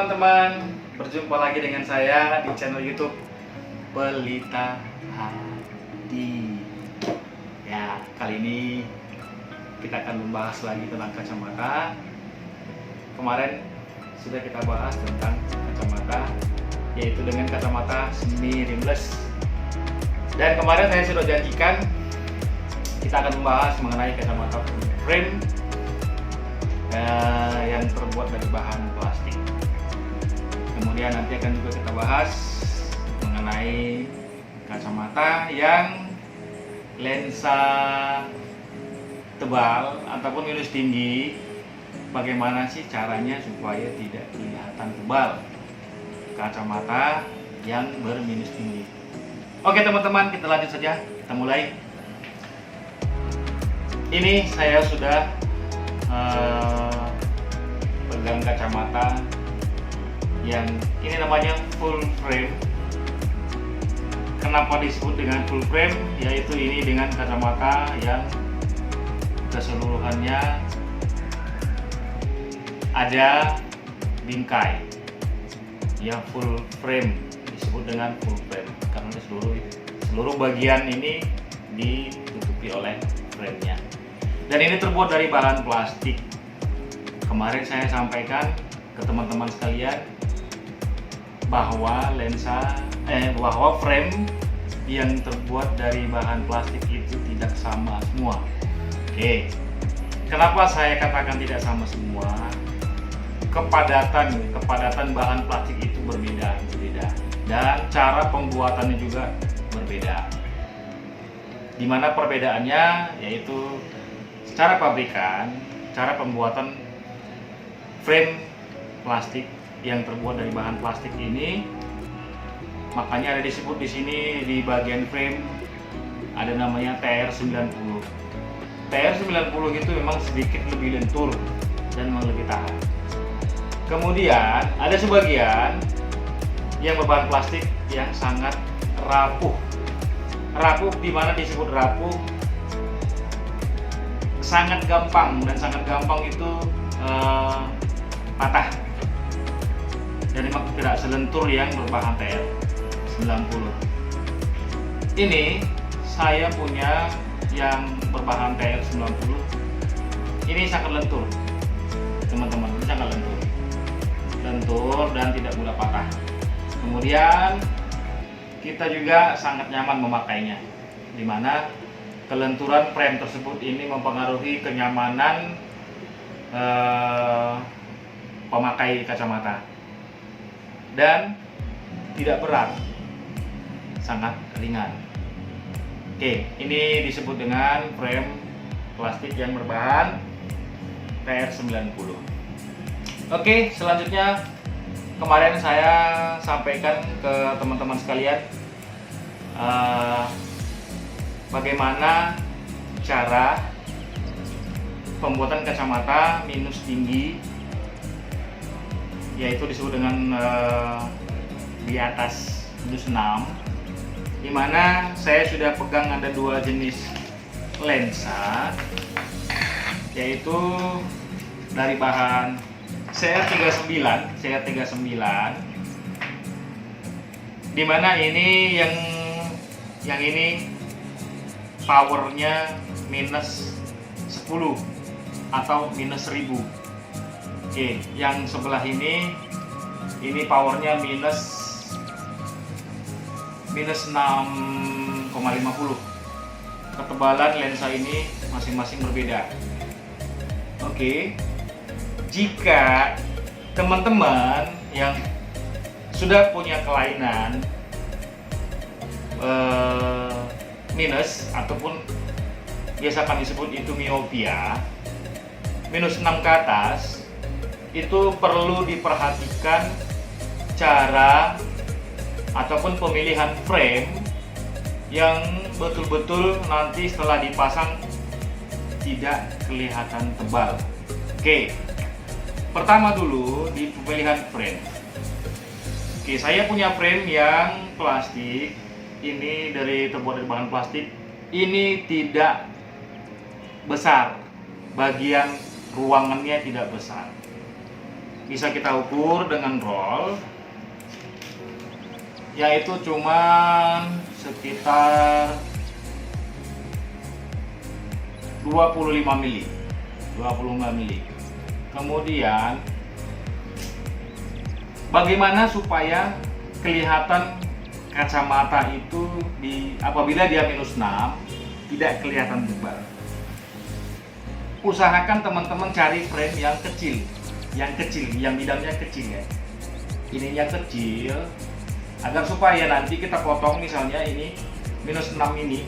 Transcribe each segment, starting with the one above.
teman-teman, berjumpa lagi dengan saya di channel YouTube Pelita Hadi. Ya, kali ini kita akan membahas lagi tentang kacamata. Kemarin sudah kita bahas tentang kacamata, yaitu dengan kacamata semi rimless. Dan kemarin saya sudah janjikan kita akan membahas mengenai kacamata full frame yang terbuat dari bahan plastik. Kemudian nanti akan juga kita bahas mengenai kacamata yang lensa tebal ataupun minus tinggi. Bagaimana sih caranya supaya tidak kelihatan tebal kacamata yang berminus tinggi? Oke teman-teman, kita lanjut saja, kita mulai. Ini saya sudah pegang kacamata yang ini namanya full frame. Kenapa disebut dengan full frame? Yaitu ini dengan kacamata yang keseluruhannya ada bingkai. Ya, full frame disebut dengan full frame karena seluruh bagian ini ditutupi oleh frame-nya. Dan ini terbuat dari bahan plastik. Kemarin saya sampaikan ke teman-teman sekalian bahwa bahwa frame yang terbuat dari bahan plastik itu tidak sama semua. Oke. Kenapa saya katakan tidak sama semua? Kepadatan bahan plastik itu berbeda. Dan cara pembuatannya juga berbeda. Di mana perbedaannya yaitu cara pabrikan, cara pembuatan frame plastik yang terbuat dari bahan plastik ini. Makanya ada disebut di sini di bagian frame ada namanya TR90. TR90 itu memang sedikit lebih lentur dan memang lebih tahan. Kemudian ada sebagian yang berbahan plastik yang sangat rapuh. Rapuh di mana disebut rapuh? Sangat gampang itu patah dan memang tidak selentur yang berbahan TR90. Ini saya punya yang berbahan TR90. Ini sangat lentur, teman-teman. Ini sangat lentur dan tidak mudah patah. Kemudian kita juga sangat nyaman memakainya, dimana kelenturan frame tersebut ini mempengaruhi kenyamanan pemakai kacamata dan tidak berat, sangat ringan. Oke, ini disebut dengan frame plastik yang berbahan TR90. Oke, selanjutnya kemarin saya sampaikan ke teman-teman sekalian bagaimana cara pembuatan kacamata minus tinggi, yaitu disebut dengan di atas minus 6, dimana saya sudah pegang ada dua jenis lensa, yaitu dari bahan CR39, dimana ini yang ini powernya minus 10 atau minus 1000. Oke, yang sebelah ini powernya minus 6,50. Ketebalan lensa ini masing-masing berbeda. Oke, jika teman-teman yang sudah punya kelainan minus ataupun biasa kami sebut itu miopia, minus 6 ke atas, itu perlu diperhatikan cara ataupun pemilihan frame yang betul-betul nanti setelah dipasang tidak kelihatan tebal. Oke, pertama dulu di pemilihan frame. Oke, saya punya frame yang plastik. Ini terbuat dari bahan plastik. Ini tidak besar, bagian ruangannya tidak besar. bisa kita ukur dengan roll, yaitu cuman sekitar 25 mili. Kemudian bagaimana supaya kelihatan kacamata itu apabila dia -6 tidak kelihatan tebal? Usahakan teman-teman cari frame yang kecil, yang bidangnya kecil ya. Ininya kecil, agar supaya nanti kita potong, misalnya ini -6 ini.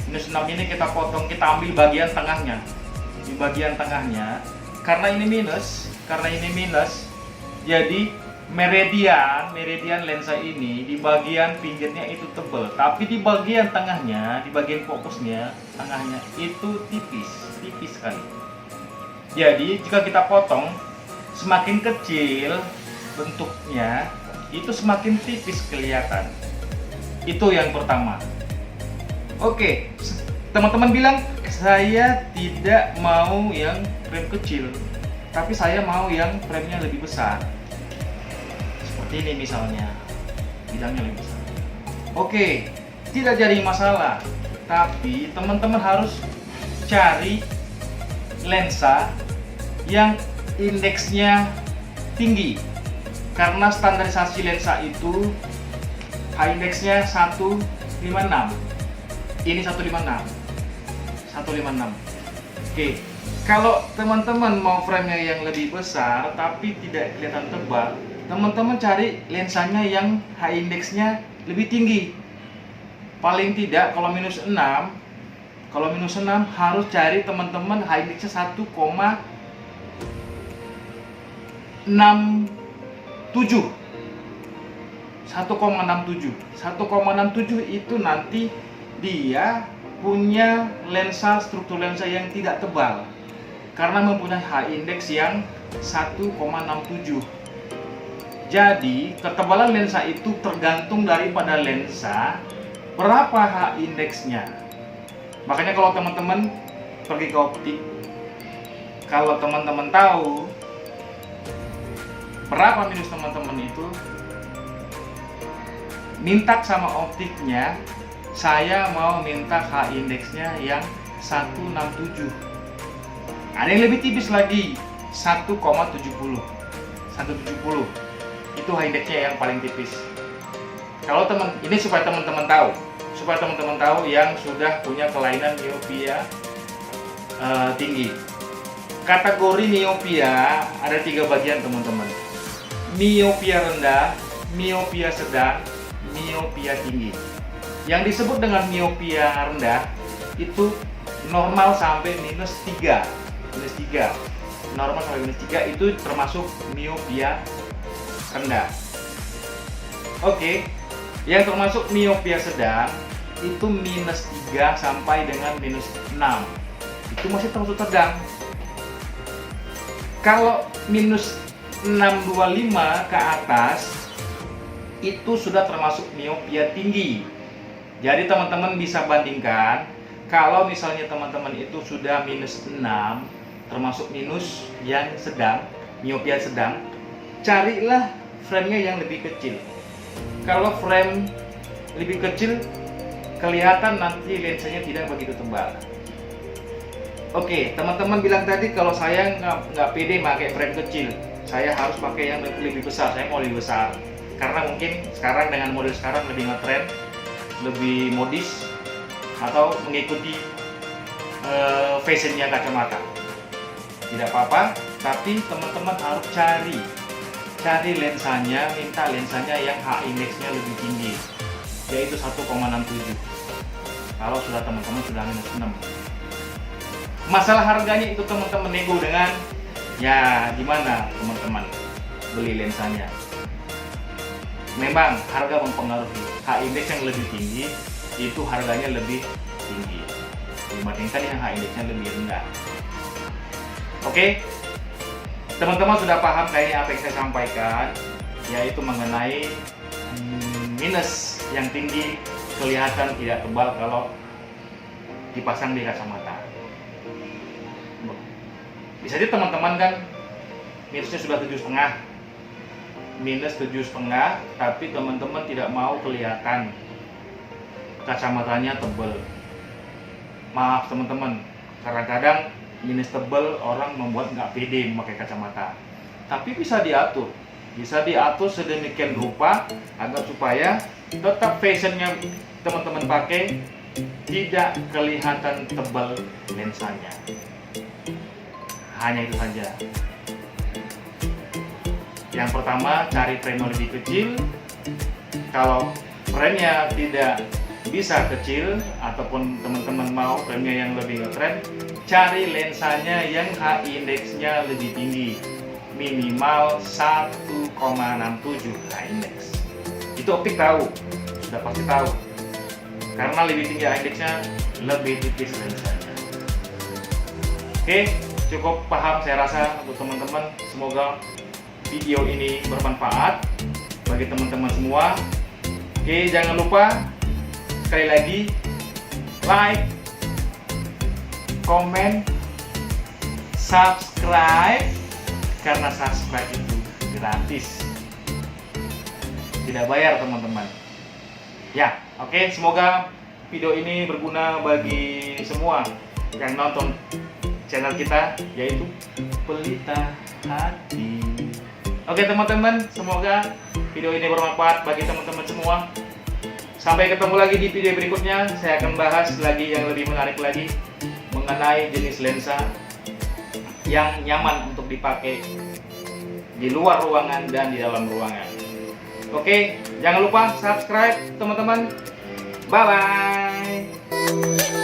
-6 ini kita potong, kita ambil bagian tengahnya. Di bagian tengahnya, karena ini minus, jadi meridian lensa ini di bagian pinggirnya itu tebal, tapi di bagian tengahnya, di bagian fokusnya, tengahnya itu tipis sekali. Jadi jika kita potong, semakin kecil bentuknya, itu semakin tipis kelihatan. Itu yang pertama. Oke, teman-teman bilang saya tidak mau yang frame kecil, tapi saya mau yang framenya lebih besar. Seperti ini misalnya, bidangnya lebih besar. Oke, tidak jadi masalah, tapi teman-teman harus cari lensa yang indeksnya tinggi, karena standarisasi lensa itu high indeksnya 156. Ini 156. Oke, kalau teman-teman mau framenya yang lebih besar tapi tidak kelihatan tebal, teman-teman cari lensanya yang high indeksnya lebih tinggi. Paling tidak kalau -6 harus cari teman-teman high indeksnya 1,67. 1,67 itu nanti dia punya struktur lensa yang tidak tebal, karena mempunyai high index yang 1,67. Jadi ketebalan lensa itu tergantung daripada lensa berapa high indeksnya. Makanya kalau teman-teman pergi ke optik, kalau teman-teman tahu berapa minus teman-teman itu, minta sama optiknya, saya mau minta H indeksnya yang 167. Ada yang lebih tipis lagi, 1,70. Itu H indeksnya yang paling tipis. Kalau ini supaya teman-teman tahu yang sudah punya kelainan miopia tinggi. Kategori miopia ada 3 bagian teman-teman. Miopia rendah, miopia sedang, miopia tinggi. Yang disebut dengan miopia rendah itu normal sampai -3. Normal sampai -3 itu termasuk miopia rendah. Oke, yang termasuk miopia sedang itu -3 sampai dengan -6. Itu masih termasuk sedang. Kalau -625 ke atas itu sudah termasuk miopia tinggi. Jadi teman-teman bisa bandingkan, kalau misalnya teman-teman itu sudah -6, termasuk minus yang sedang, miopia sedang, carilah framenya yang lebih kecil. Kalau frame lebih kecil, kelihatan nanti lensanya tidak begitu tebal. Oke, teman-teman bilang tadi kalau saya nggak pede pakai frame kecil, saya harus pakai yang lebih besar, saya mau lebih besar. Karena mungkin sekarang dengan model sekarang lebih ngetrend, lebih modis, atau mengikuti fashionnya kacamata. Tidak apa-apa, tapi teman-teman harus cari lensanya, minta lensanya yang H indeksnya lebih tinggi, yaitu 1,67. Kalau sudah teman-teman sudah -6. Masalah harganya itu teman-teman nego dengan ya gimana teman-teman beli lensanya. Memang harga mempengaruhi. H index yang lebih tinggi itu harganya lebih tinggi dibandingkan yang H indeksnya lebih rendah. Oke, teman-teman sudah paham kayaknya apa yang saya sampaikan, yaitu mengenai minus yang tinggi kelihatan tidak tebal kalau dipasang di kacamata. Bisa jadi teman-teman kan minusnya sudah 7,5, minus 7,5, tapi teman-teman tidak mau kelihatan kacamatanya tebal. Maaf teman-teman, kadang-kadang minus tebal orang membuat nggak pede memakai kacamata. Tapi bisa diatur sedemikian rupa agar supaya tetap fashionnya teman-teman pakai, tidak kelihatan tebal lensanya. Hanya itu saja. Yang pertama, cari frame yang lebih kecil. Kalau frame-nya tidak bisa kecil ataupun teman-teman mau frame-nya yang lebih ngetren, cari lensanya yang H index-nya lebih tinggi, minimal 1,67 H index. Itu optik tahu, sudah pasti tahu, karena lebih tinggi H index-nya, lebih tipis lensanya. Oke, cukup paham saya rasa untuk teman-teman. Semoga video ini bermanfaat bagi teman-teman semua. Oke, jangan lupa sekali lagi like, komen, subscribe, karena subscribe itu gratis, tidak bayar teman-teman. Ya, oke, semoga video ini berguna bagi semua yang nonton channel kita, yaitu Pelita Hati. Oke teman-teman, semoga video ini bermanfaat bagi teman-teman semua. Sampai ketemu lagi di video berikutnya. Saya akan bahas lagi yang lebih menarik lagi mengenai jenis lensa yang nyaman untuk dipakai di luar ruangan dan di dalam ruangan. Oke, jangan lupa subscribe teman-teman. Bye-bye.